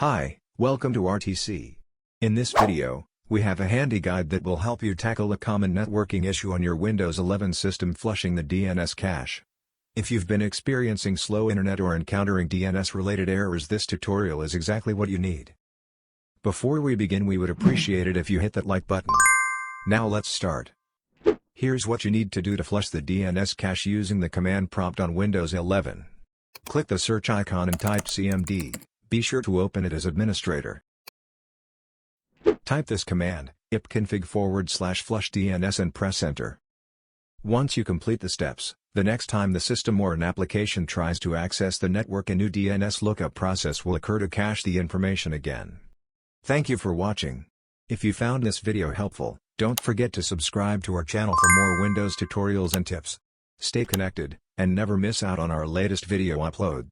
Hi, welcome to RTC. In this video, we have a handy guide that will help you tackle a common networking issue on your Windows 11 system, flushing the DNS cache. If you've been experiencing slow internet or encountering DNS-related errors, this tutorial is exactly what you need. Before we begin, we would appreciate it if you hit that like button. Now let's start. Here's what you need to do to flush the DNS cache using the command prompt on Windows 11. Click the search icon and type CMD. Be sure to open it as administrator. Type this command, ipconfig/flush DNS, and press enter. Once you complete the steps, the next time the system or an application tries to access the network, a new DNS lookup process will occur to cache the information again. Thank you for watching. If you found this video helpful, don't forget to subscribe to our channel for more Windows tutorials and tips. Stay connected, and never miss out on our latest video upload.